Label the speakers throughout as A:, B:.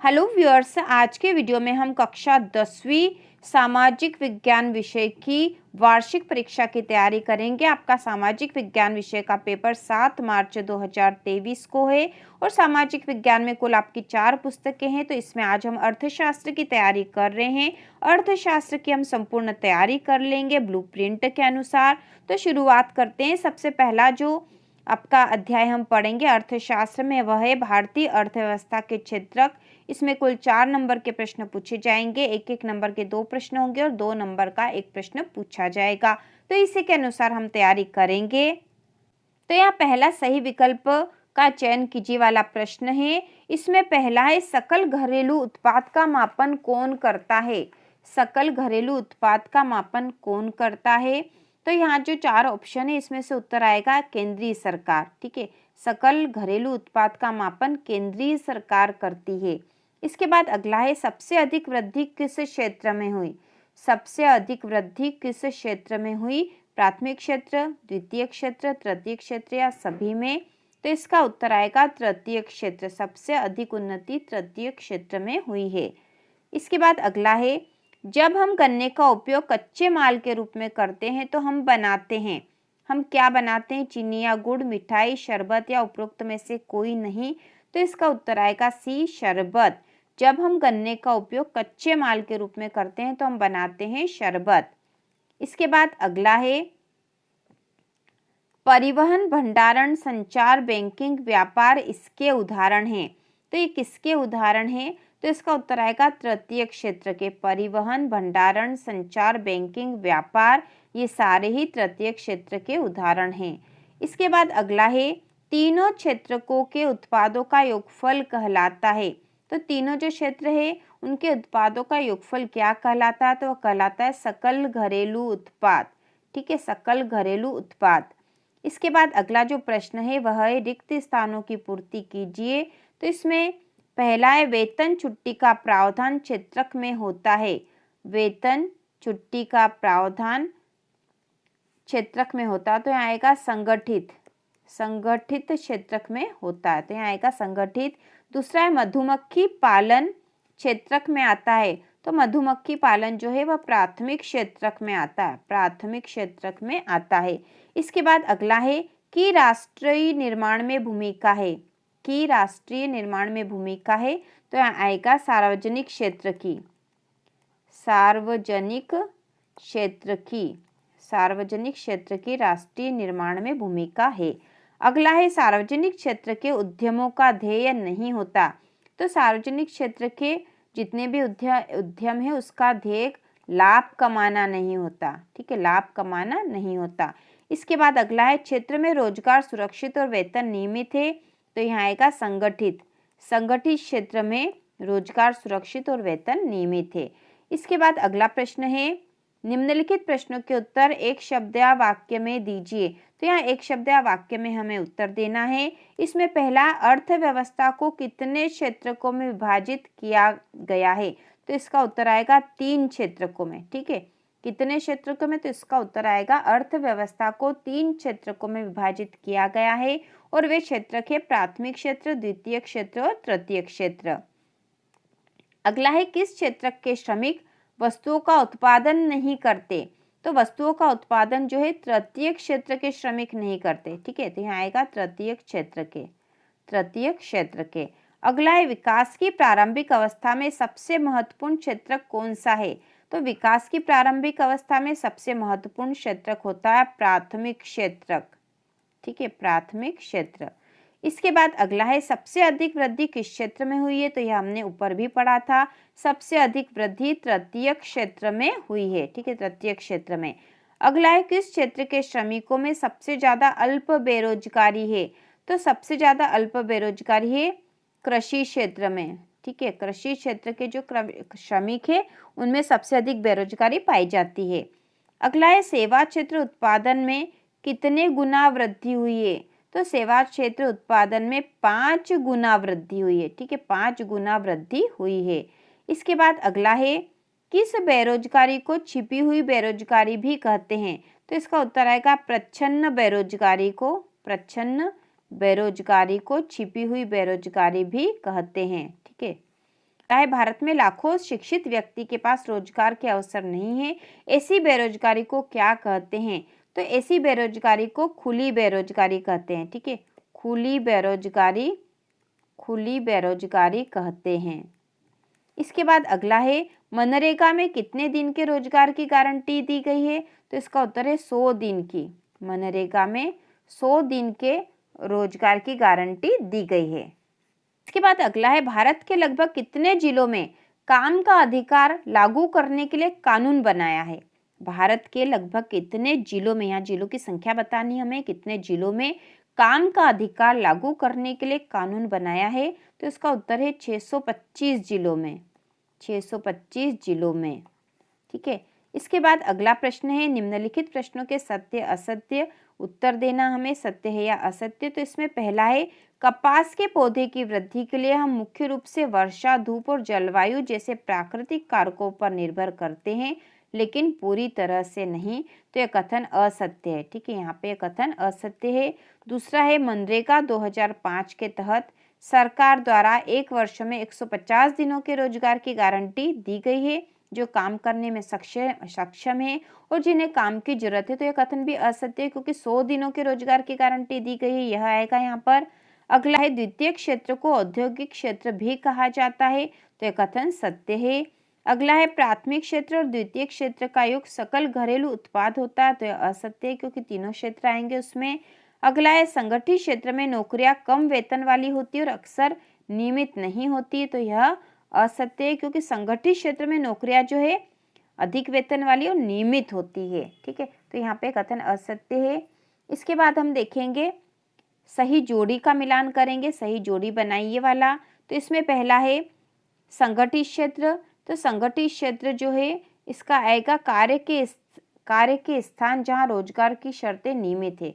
A: Hello viewers, आज के video में हम कक्षा 10वीं सामाजिक विज्ञान विषय की वार्षिक परीक्षा की तैयारी करेंगे। आपका सामाजिक विज्ञान विषय का पेपर 7 मार्च 2023 को है और सामाजिक विज्ञान में कुल आपकी 4 पुस्तकें हैं। तो इसमें आज हम अर्थशास्त्र की तैयारी कर रहे हैं। अर्थशास्त्र की हम संपूर्ण तैयारी कर लेंगे ब्लूप्रिंट के अनुसार। तो शुरुआत करते हैं। सबसे पहला जो आपका अध्याय हम पढ़ेंगे अर्थशास्त्र में वह है भारतीय अर्थव्यवस्था के क्षेत्रक। इसमें कुल 4 नंबर के प्रश्न पूछे जाएंगे। एक एक नंबर के 2 प्रश्न होंगे और 2 नंबर का एक प्रश्न पूछा जाएगा। तो इसी के अनुसार हम तैयारी करेंगे। तो यहाँ पहला सही विकल्प का चयन कीजिए वाला प्रश्न है। इसमें पहला है सकल घरेलू उत्पाद का मापन कौन करता है। सकल घरेलू उत्पाद का मापन कौन करता है। तो यहाँ जो 4 ऑप्शन है इसमें से उत्तर आएगा केंद्रीय सरकार। ठीक है, सकल घरेलू उत्पाद का मापन केंद्रीय सरकार करती है। इसके बाद अगला है सबसे अधिक वृद्धि किस क्षेत्र में हुई। सबसे अधिक वृद्धि किस क्षेत्र में हुई। प्राथमिक क्षेत्र, द्वितीय क्षेत्र, तृतीय क्षेत्र या सभी में। तो इसका उत्तर आएगा तृतीय क्षेत्र। सबसे अधिक उन्नति तृतीय क्षेत्र में हुई है। इसके बाद अगला है जब हम गन्ने का उपयोग कच्चे माल के रूप में करते हैं तो हम बनाते हैं। हम क्या बनाते हैं। चीनी या गुड़, मिठाई, शरबत या उपरोक्त में से कोई नहीं। तो इसका उत्तर आएगा सी शरबत। जब हम गन्ने का उपयोग कच्चे माल के रूप में करते हैं तो हम बनाते हैं शरबत। इसके बाद अगला है परिवहन, भंडारण, संचार, बैंकिंग, व्यापार इसके उदाहरण हैं। तो ये किसके उदाहरण हैं। तो इसका उत्तर आएगा तृतीय क्षेत्र के। परिवहन, भंडारण, संचार, बैंकिंग, व्यापार ये सारे ही तृतीय क्षेत्र के उदाहरण हैं। इसके बाद अगला है तीनों क्षेत्रकों के उत्पादों का योगफल कहलाता है। तो तीनों जो क्षेत्र है उनके उत्पादों का योगफल क्या कहलाता है। तो वह कहलाता है सकल घरेलू उत्पाद। ठीक है, सकल घरेलू उत्पाद। इसके बाद अगला जो प्रश्न है वह है रिक्त स्थानों की पूर्ति कीजिए। तो इसमें पहला है वेतन छुट्टी का प्रावधान क्षेत्रक में होता है। वेतन छुट्टी का प्रावधान क्षेत्रक में होता है। तो यहाँ आएगा संगठित। संगठित क्षेत्रक में होता है। तो यहाँ आएगा संगठित। दूसरा है मधुमक्खी पालन क्षेत्रक में आता है। तो मधुमक्खी पालन जो है वह प्राथमिक क्षेत्रक में आता है। प्राथमिक क्षेत्रक में आता है। इसके बाद अगला है कि राष्ट्रीय निर्माण में भूमिका है। कि राष्ट्रीय निर्माण में भूमिका है। तो यहाँ आएगा सार्वजनिक क्षेत्र की। सार्वजनिक क्षेत्र की। सार्वजनिक क्षेत्र की राष्ट्रीय निर्माण में भूमिका है। अगला है सार्वजनिक क्षेत्र के उद्यमों का ध्येय नहीं होता। तो सार्वजनिक क्षेत्र के जितने भी उद्यम है उसका ध्येय लाभ कमाना नहीं होता। ठीक है, लाभ कमाना नहीं होता। इसके बाद अगला है क्षेत्र में रोजगार सुरक्षित और वेतन नियमित है। तो यहाँ आएगा संगठित। संगठित क्षेत्र में रोजगार सुरक्षित और वेतन नियमित है। इसके बाद अगला प्रश्न है निम्नलिखित प्रश्नों के उत्तर एक शब्द या वाक्य में दीजिए। तो यहाँ एक शब्द या वाक्य में हमें उत्तर देना है। इसमें पहला अर्थव्यवस्था को कितने क्षेत्रकों में विभाजित किया गया है। तो इसका उत्तर आएगा 3 क्षेत्रकों में। ठीक है, कितने क्षेत्रकों में। तो इसका उत्तर आएगा अर्थव्यवस्था को 3 क्षेत्रकों में विभाजित किया गया है और वे क्षेत्रक है प्राथमिक क्षेत्र, द्वितीय क्षेत्र और तृतीय क्षेत्र। अगला है किस क्षेत्रक के श्रमिक वस्तुओं का उत्पादन नहीं करते। तो वस्तुओं का उत्पादन जो है तृतीय क्षेत्र के श्रमिक नहीं करते। ठीक है, तो यहाँ आएगा तृतीय क्षेत्र के। तृतीय क्षेत्र के। अगला है विकास की प्रारंभिक अवस्था में सबसे महत्वपूर्ण क्षेत्रक कौन सा है। तो विकास की प्रारंभिक अवस्था में सबसे महत्वपूर्ण क्षेत्रक होता है प्राथमिक क्षेत्रक। ठीक है, प्राथमिक क्षेत्र। इसके बाद अगला है सबसे अधिक वृद्धि किस क्षेत्र में हुई है। तो यह हमने ऊपर भी पढ़ा था। सबसे अधिक वृद्धि तृतीय क्षेत्र में हुई है। ठीक है, तृतीय क्षेत्र में। अगला है किस क्षेत्र के श्रमिकों में सबसे ज्यादा अल्प बेरोजगारी है। तो सबसे ज्यादा अल्प बेरोजगारी है कृषि क्षेत्र में। ठीक है, कृषि क्षेत्र के जो श्रमिक है उनमें सबसे अधिक बेरोजगारी पाई जाती है। अगला है सेवा क्षेत्र उत्पादन में कितने गुना वृद्धि हुई है। तो सेवा क्षेत्र उत्पादन में 5 गुना वृद्धि हुई है। ठीक है, 5 गुना वृद्धि हुई है। इसके बाद अगला है किस बेरोजगारी को छिपी हुई बेरोजगारी भी कहते हैं। तो इसका उत्तर आएगा प्रच्छन्न बेरोजगारी को। प्रच्छन्न बेरोजगारी को छिपी हुई बेरोजगारी भी कहते हैं। ठीक है, है भारत में लाखों शिक्षित व्यक्ति के पास रोजगार के अवसर नहीं है, ऐसी बेरोजगारी को क्या कहते हैं? तो ऐसी बेरोजगारी को खुली बेरोजगारी कहते हैं। ठीक है, खुली बेरोजगारी कहते हैं। इसके बाद अगला है, मनरेगा में कितने दिन के रोजगार की गारंटी दी गई है? तो इसका उत्तर है 100 दिन की। मनरेगा में 100 दिन के रोजगार की गारंटी दी गई है। इसके बाद अगला है, भारत के लगभग कितने जिलों में काम का अधिकार लागू करने के लिए कानून बनाया है? भारत के लगभग कितने जिलों में, यहाँ जिलों की संख्या बतानी हमें, कितने जिलों में काम का अधिकार लागू करने के लिए कानून बनाया है? तो इसका उत्तर है 625 जिलों में। 625 जिलों में। ठीक है, इसके बाद अगला प्रश्न है, निम्नलिखित प्रश्नों के सत्य असत्य उत्तर देना हमें, सत्य है या असत्य। तो इसमें पहला है, कपास के पौधे की वृद्धि के लिए हम मुख्य रूप से वर्षा, धूप और जलवायु जैसे प्राकृतिक कारकों पर निर्भर करते हैं, लेकिन पूरी तरह से नहीं। तो यह कथन असत्य है। ठीक है, यहाँ पे कथन असत्य है। दूसरा है, मनरेगा 2005 के तहत सरकार द्वारा एक वर्ष में 150 दिनों के रोजगार की गारंटी दी गई है, जो काम करने में सक्षम है और जिन्हें काम की जरूरत है। तो यह कथन भी असत्य है, क्योंकि 100 दिनों के रोजगार की गारंटी दी गई है, यह आएगा यहाँ पर। अगला है, द्वितीय क्षेत्र को औद्योगिक क्षेत्र भी कहा जाता है। तो यह कथन सत्य है। अगला है, प्राथमिक क्षेत्र और द्वितीय क्षेत्र का योग सकल घरेलू उत्पाद होता है। तो यह असत्य है, क्योंकि तीनों क्षेत्र आएंगे उसमें। अगला है, संगठित क्षेत्र में नौकरियां कम वेतन वाली होती है और अक्सर नियमित नहीं होती। तो यह असत्य है, क्योंकि संगठित क्षेत्र में नौकरियां जो है अधिक वेतन वाली और नियमित होती है। ठीक है, तो यहाँ पे कथन असत्य है। इसके बाद हम देखेंगे, सही जोड़ी का मिलान करेंगे, सही जोड़ी बनाइए वाला। तो इसमें पहला है संगठित क्षेत्र। तो संगठित क्षेत्र जो है इसका आएगा कार्य के स्थान जहाँ रोजगार की शर्तें नियमित है।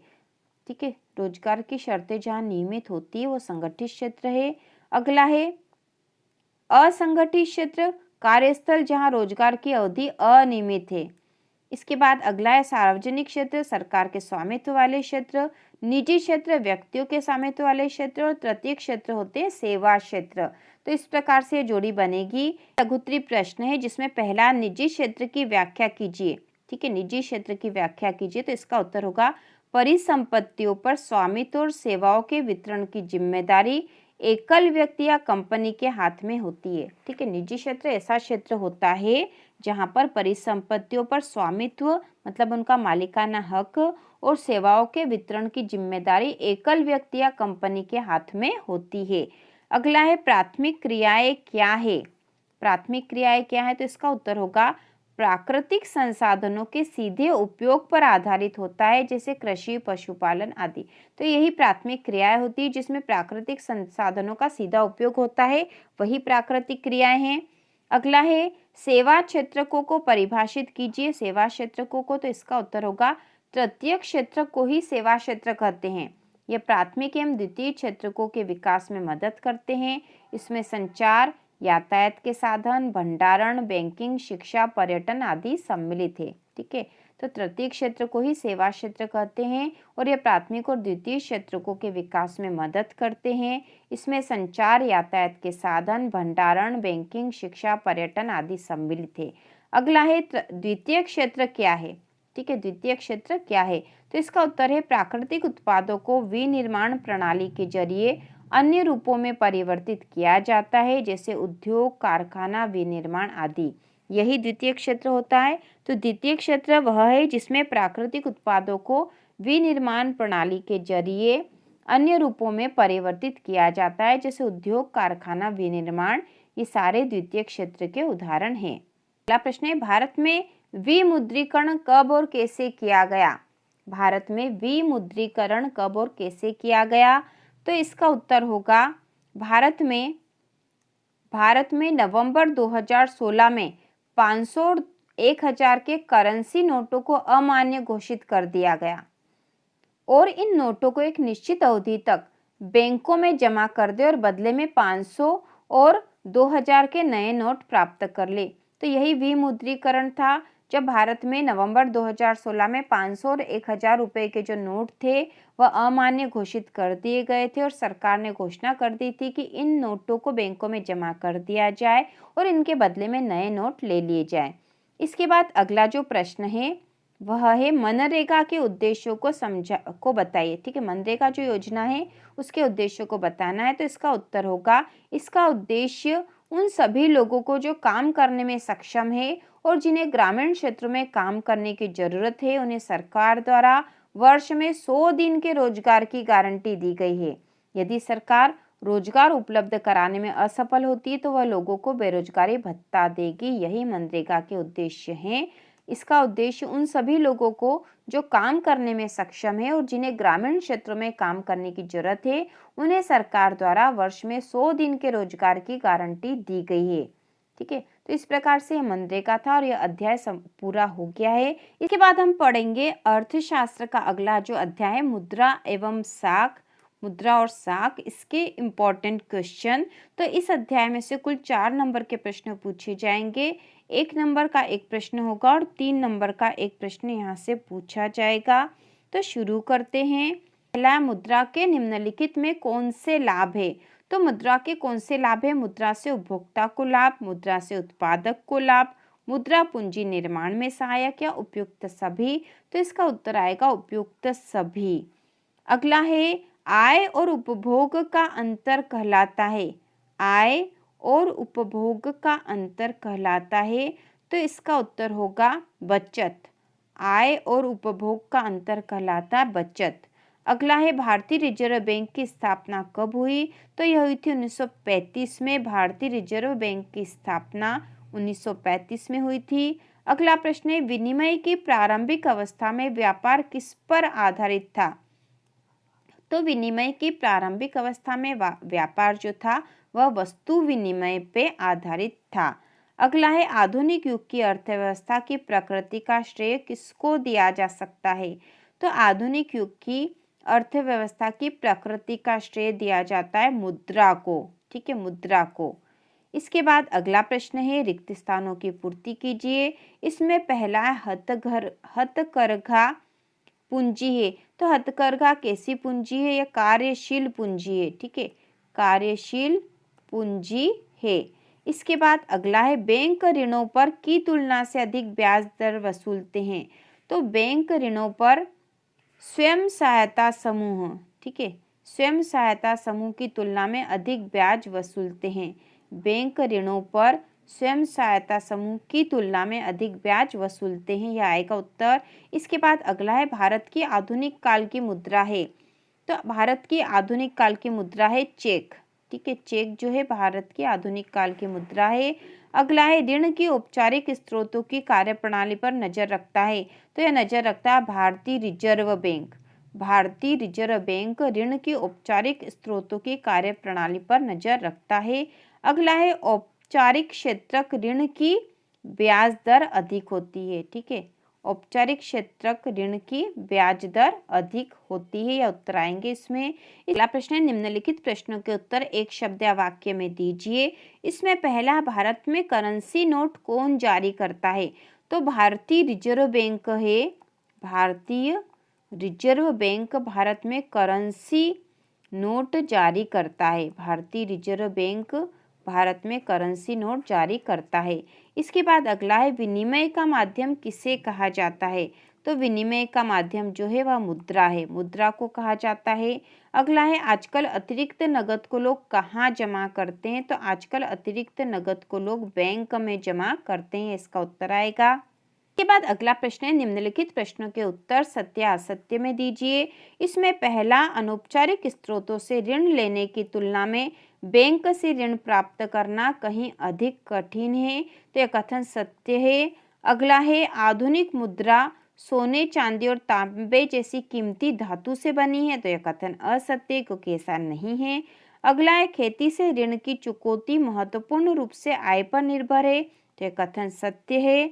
A: ठीक है, रोजगार की शर्तें जहाँ नियमित होती है वो संगठित क्षेत्र है। अगला है असंगठित क्षेत्र, कार्यस्थल जहाँ रोजगार की अवधि अनियमित है। इसके बाद अगला है सार्वजनिक क्षेत्र, सरकार के स्वामित्व वाले क्षेत्र। निजी क्षेत्र, व्यक्तियों के स्वामित्व वाले क्षेत्र। और तृतीय क्षेत्र होते हैं सेवा क्षेत्र। तो इस प्रकार से जोड़ी बनेगी। लघुत्तरी प्रश्न है, जिसमें पहला, निजी क्षेत्र की व्याख्या कीजिए। ठीक है, निजी क्षेत्र की व्याख्या कीजिए। तो इसका उत्तर होगा, परिसंपत्तियों पर स्वामित्व और सेवाओं के वितरण की जिम्मेदारी एकल व्यक्ति या कंपनी के हाथ में होती है। ठीक है, निजी क्षेत्र ऐसा क्षेत्र होता है जहां पर परिसंपत्तियों पर स्वामित्व मतलब उनका मालिकाना हक और सेवाओं के वितरण की जिम्मेदारी एकल व्यक्ति या कंपनी के हाथ में होती है। अगला है, प्राथमिक क्रियाएं क्या है? प्राथमिक क्रियाएं क्या है? तो इसका उत्तर होगा, प्राकृतिक संसाधनों के सीधे उपयोग पर आधारित होता है, जैसे कृषि, पशुपालन आदि। तो यही प्राथमिक क्रियाएं होती है जिसमें प्राकृतिक संसाधनों का सीधा उपयोग होता है, वही प्राकृतिक क्रियाएं हैं। अगला है, सेवा क्षेत्रकों को परिभाषित कीजिए। सेवा क्षेत्रकों को, तो इसका उत्तर होगा, तृतीय क्षेत्र को ही सेवा क्षेत्र कहते हैं। ये प्राथमिक एवं द्वितीय क्षेत्रकों के विकास में मदद करते हैं। इसमें संचार, यातायात के साधन, भंडारण, बैंकिंग, शिक्षा, पर्यटन आदि सम्मिलित है। ठीक है, तो तृतीय क्षेत्र को ही सेवा क्षेत्र कहते हैं और ये प्राथमिक और द्वितीय क्षेत्रकों के विकास में मदद करते हैं। इसमें संचार, यातायात के साधन, भंडारण, बैंकिंग, शिक्षा, पर्यटन आदि सम्मिलित है। अगला है, द्वितीय क्षेत्र क्या है? ठीक है, द्वितीय क्षेत्र क्या है? तो इसका उत्तर है, प्राकृतिक उत्पादों को विनिर्माण प्रणाली के जरिए अन्य रूपों में परिवर्तित किया जाता है, जैसे उद्योग, कारखाना, विनिर्माण आदि। यही द्वितीय क्षेत्र होता है। तो द्वितीय क्षेत्र वह है जिसमें प्राकृतिक उत्पादों को विनिर्माण प्रणाली के जरिए अन्य रूपों में परिवर्तित किया जाता है, जैसे उद्योग, कारखाना, विनिर्माण। ये सारे द्वितीय क्षेत्र के उदाहरण हैं। अगला प्रश्न है, भारत में विमुद्रीकरण कब और कैसे किया गया? भारत में विमुद्रीकरण कब और कैसे किया गया? तो इसका उत्तर होगा, भारत में नवंबर 2016 में 500 और 1000 के करेंसी नोटों को अमान्य घोषित कर दिया गया और इन नोटों को एक निश्चित अवधि तक बैंकों में जमा कर दे और बदले में 500 और 2000 के नए नोट प्राप्त कर ले। तो यही विमुद्रीकरण था, जब भारत में नवंबर 2016 में 500 और 1000 रुपए के जो नोट थे वह अमान्य घोषित कर दिए गए थे और सरकार ने घोषणा कर दी थी कि इन नोटों को बैंकों में जमा कर दिया जाए और इनके बदले में नए नोट ले लिए जाएं। इसके बाद अगला जो प्रश्न है वह है मनरेगा के उद्देश्यों को बताइए। ठीक है, मनरेगा जो योजना है उसके उद्देश्यों को बताना है। तो इसका उत्तर होगा, इसका उद्देश्य उन सभी लोगों को जो काम करने में सक्षम है और जिन्हें ग्रामीण क्षेत्रों में काम करने की जरूरत है, उन्हें सरकार द्वारा वर्ष में 100 दिन के रोजगार की गारंटी दी गई है। यदि सरकार रोजगार उपलब्ध कराने में असफल होती है तो वह लोगों को बेरोजगारी भत्ता देगी। यही मनरेगा के उद्देश्य हैं। इसका उद्देश्य उन सभी लोगों को जो काम करने में सक्षम है और जिन्हें ग्रामीण क्षेत्रों में काम करने की जरूरत है, उन्हें सरकार द्वारा वर्ष में 100 दिन के रोजगार की गारंटी दी गई है। ठीक है, तो इस प्रकार से मनरेगा था और यह अध्याय पूरा हो गया है। इसके बाद हम पढ़ेंगे अर्थशास्त्र का अगला जो अध्याय है, मुद्रा एवं साख, मुद्रा और साख, इसके इम्पोर्टेंट क्वेश्चन। तो इस अध्याय में से कुल 4 नंबर के प्रश्न पूछे जाएंगे। 1 नंबर का एक प्रश्न होगा और 3 नंबर का एक प्रश्न यहाँ से पूछा जाएगा। तो शुरू करते हैं। पहला, मुद्रा के निम्नलिखित में कौन से लाभ है? तो मुद्रा के कौन से लाभ है? मुद्रा से उपभोक्ता को लाभ, मुद्रा से उत्पादक को लाभ, मुद्रा पूंजी निर्माण में सहायक या उपयुक्त सभी। तो इसका उत्तर आएगा उपयुक्त सभी। अगला है, आय और उपभोग का अंतर कहलाता है। आय और उपभोग का अंतर कहलाता है। तो इसका उत्तर होगा बचत। आय और उपभोग का अंतर कहलाता बचत। अगला है, भारतीय रिजर्व बैंक की स्थापना कब हुई? तो यह हुई थी 1935 में। भारतीय रिजर्व बैंक की स्थापना 1935 में हुई थी। अगला प्रश्न है, विनिमय की प्रारंभिक अवस्था में व्यापार किस पर आधारित था? तो विनिमय की प्रारंभिक अवस्था में व्यापार जो था वह वस्तु विनिमय पे आधारित था। अगला है, आधुनिक युग की अर्थव्यवस्था की प्रकृति का श्रेय किसको दिया जा सकता है? तो आधुनिक युग की अर्थव्यवस्था की प्रकृति का श्रेय दिया जाता है मुद्रा को। ठीक है, मुद्रा को। इसके बाद अगला प्रश्न है, रिक्त स्थानों की पूर्ति कीजिए। इसमें पहला है, हथकरघा पूंजी है। तो हथकरघा कैसी पूंजी है? यह कार्यशील पूंजी है। ठीक है, कार्यशील पूंजी है। इसके बाद अगला है, बैंक ऋणों पर की तुलना से अधिक ब्याज दर वसूलते हैं। तो बैंक ऋणों पर स्वयं सहायता समूह, ठीक है, स्वयं सहायता समूह की तुलना में अधिक ब्याज वसूलते हैं। बैंक ऋणों पर स्वयं सहायता समूह की तुलना में अधिक ब्याज वसूलते हैं। यह आएगा उत्तर। इसके बाद अगला है, भारत की आधुनिक काल की मुद्रा है। तो भारत की आधुनिक काल की मुद्रा है चेक। ठीक है, चेक जो है भारत की आधुनिक काल की मुद्रा है। अगला है, ऋण की औपचारिक स्रोतों की कार्यप्रणाली पर नजर रखता है। तो यह नजर रखता है भारतीय रिजर्व बैंक। भारतीय रिजर्व बैंक ऋण की औपचारिक स्रोतों की कार्यप्रणाली पर नजर रखता है। अगला है, औपचारिक क्षेत्रक ऋण की ब्याज दर अधिक होती है। ठीक है, औपचारिक क्षेत्रक ऋण की ब्याज दर अधिक होती है। या उत्तर आएंगे इसमें। अगला प्रश्न है, निम्नलिखित प्रश्नों के उत्तर एक शब्द या वाक्य में दीजिए। इसमें पहला, भारत में करेंसी नोट कौन जारी करता है? तो भारतीय रिजर्व बैंक है। भारतीय रिजर्व बैंक भारत में करेंसी नोट जारी करता है। भारतीय रिजर्व बैंक भारत में करेंसी नोट जारी करता है। इसके बाद अगला है, विनिमय का माध्यम किसे कहा जाता है? तो विनिमय का माध्यम जो है वह मुद्रा है। मुद्रा को कहा जाता है। अगला है, आजकल अतिरिक्त नगद को लोग कहाँ जमा करते हैं? तो आजकल अतिरिक्त नगद को लोग बैंक में जमा करते हैं। इसका उत्तर आएगा। इसके बाद अगला प्रश्न है, निम्नलिखित प्रश्नों के उत्तर सत्य असत्य में दीजिए। इसमें पहला, अनौपचारिक स्रोतों से ऋण लेने की तुलना में बैंक से ऋण प्राप्त करना कहीं अधिक कठिन है। तो यह कथन सत्य है। अगला है, आधुनिक मुद्रा सोने, चांदी और तांबे जैसी कीमती धातु से बनी है। तो यह कथन असत्य, क्योंकि ऐसा नहीं है। अगला है, खेती से ऋण की चुकौती महत्वपूर्ण रूप से आय पर निर्भर है। तो यह कथन सत्य है।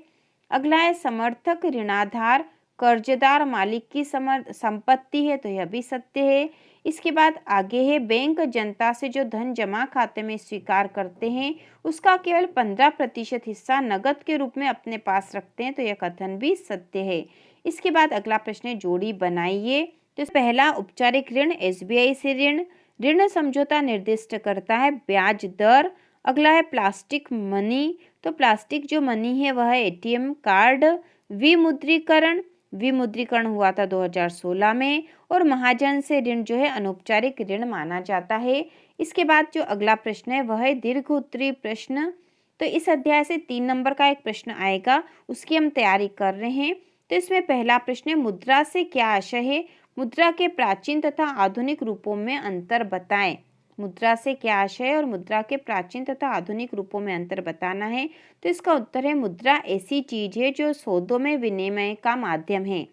A: अगला है, समर्थक ऋणाधार कर्जदार मालिक की संपत्ति है। तो यह भी सत्य है। इसके बाद आगे है बैंक जनता से जो धन जमा खाते में स्वीकार करते हैं उसका केवल 15% हिस्सा नकद के रूप में अपने पास रखते हैं, तो यह कथन भी सत्य है। इसके बाद अगला प्रश्न है जोड़ी बनाइए। तो पहला औपचारिक ऋण एसबीआई से ऋण, ऋण समझौता निर्दिष्ट करता है ब्याज दर। अगला है प्लास्टिक मनी, तो प्लास्टिक जो मनी है वह एटीएम कार्ड। विमुद्रीकरण, विमुद्रीकरण हुआ था 2016 में। और महाजन से ऋण जो है अनौपचारिक ऋण माना जाता है। इसके बाद जो अगला प्रश्न है वह है दीर्घ उत्तरीय प्रश्न। तो इस अध्याय से 3 नंबर का एक प्रश्न आएगा, उसकी हम तैयारी कर रहे हैं। तो इसमें पहला प्रश्न है मुद्रा से क्या आशय है, मुद्रा के प्राचीन तथा आधुनिक रूपों में अंतर बताएं। मुद्रा से क्या आशय है और मुद्रा के प्राचीन तथा आधुनिक रूपों में अंतर बताना है। तो इसका उत्तर है मुद्रा ऐसी चीज है जो सौदों में विनिमय का माध्यम है।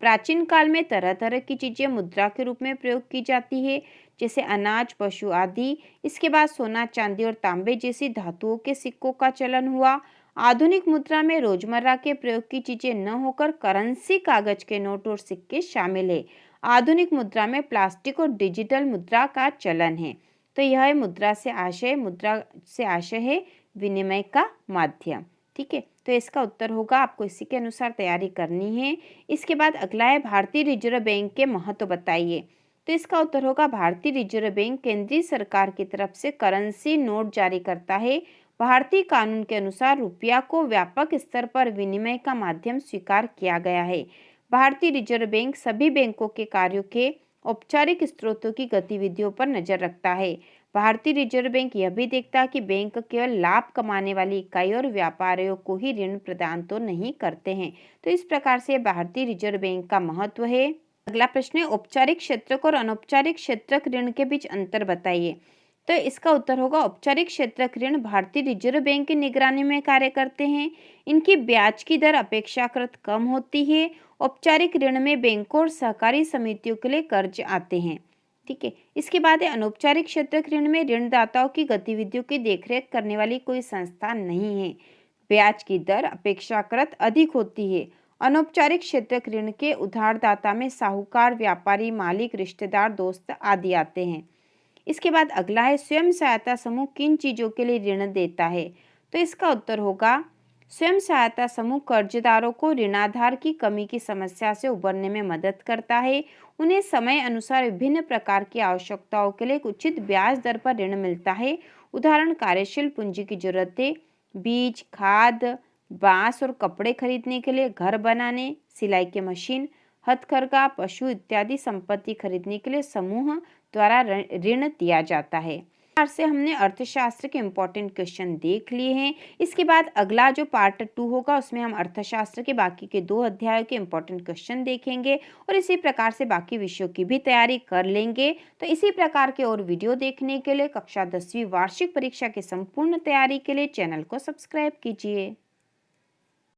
A: प्राचीन काल में तरह तरह की चीजें मुद्रा के रूप में प्रयोग की जाती है, जैसे अनाज, पशु आदि। इसके बाद सोना, चांदी और तांबे जैसी धातुओं के सिक्कों का चलन हुआ। आधुनिक मुद्रा में रोजमर्रा के प्रयोग की चीजें न होकर करेंसी, कागज के नोट और सिक्के शामिल है। आधुनिक मुद्रा में प्लास्टिक और डिजिटल मुद्रा का चलन है। तो यह मुद्रा से आशय, मुद्रा से आशय है विनिमय का माध्यम। ठीक है, तो इसका उत्तर होगा, आपको इसी के अनुसार तैयारी करनी है। इसके बाद अगला है भारतीय रिजर्व बैंक के महत्व बताइए। तो इसका उत्तर होगा भारतीय रिजर्व बैंक केंद्रीय सरकार की तरफ से करेंसी नोट जारी करता है। भारतीय कानून के अनुसार रुपया को व्यापक स्तर पर विनिमय का माध्यम स्वीकार किया गया है। भारतीय रिजर्व बैंक सभी बैंकों के कार्यों के औपचारिक स्रोतों की गतिविधियों पर नजर रखता है। भारतीय रिजर्व बैंक यह भी देखता है कि बैंक केवल लाभ कमाने वाली इकाई और व्यापारियों को ही ऋण प्रदान तो नहीं करते हैं। तो इस प्रकार से भारतीय रिजर्व बैंक का महत्व है। अगला प्रश्न है औपचारिक क्षेत्रक और अनौपचारिक क्षेत्रक ऋण के बीच अंतर बताइए। तो इसका उत्तर होगा औपचारिक क्षेत्रक ऋण भारतीय रिजर्व बैंक की निगरानी में कार्य करते हैं। इनकी ब्याज की दर अपेक्षाकृत कम होती है। औपचारिक ऋण में बैंकों और सहकारी समितियों के लिए कर्ज आते हैं। ठीक है, इसके बाद है अनौपचारिक क्षेत्रक ऋण में ऋणदाताओं की गतिविधियों की देखरेख करने वाली कोई संस्था नहीं है। ब्याज की दर अपेक्षाकृत अधिक होती है। अनौपचारिक क्षेत्रक ऋण के उधारदाता में साहूकार, व्यापारी, मालिक, रिश्तेदार, दोस्त आदि आते हैं। इसके बाद अगला है स्वयं सहायता समूह किन चीजों के लिए ऋण देता है। तो इसका उत्तर होगा स्वयं सहायता समूह कर्जदारों को ऋणाधार की कमी की समस्या से उबरने में मदद करता है। उन्हें समय अनुसार विभिन्न प्रकार की आवश्यकताओं के लिए एक उचित ब्याज दर पर ऋण मिलता है। उदाहरण कार्यशील पूंजी की जरूरतें, बीज, खाद, बांस और कपड़े खरीदने के लिए, घर बनाने, सिलाई की मशीन, हथकरघा, पशु इत्यादि संपत्ति खरीदने के लिए समूह द्वारा ऋण दिया जाता है। से हमने अर्थशास्त्र के इम्पोर्टेंट क्वेश्चन देख लिए हैं। इसके बाद अगला जो पार्ट 2 होगा उसमें हम अर्थशास्त्र के बाकी के 2 अध्यायों के इम्पोर्टेंट क्वेश्चन देखेंगे और इसी प्रकार से बाकी विषयों की भी तैयारी कर लेंगे। तो इसी प्रकार के और वीडियो देखने के लिए कक्षा 10वीं वार्षिक परीक्षा की संपूर्ण तैयारी के लिए चैनल को सब्सक्राइब कीजिए।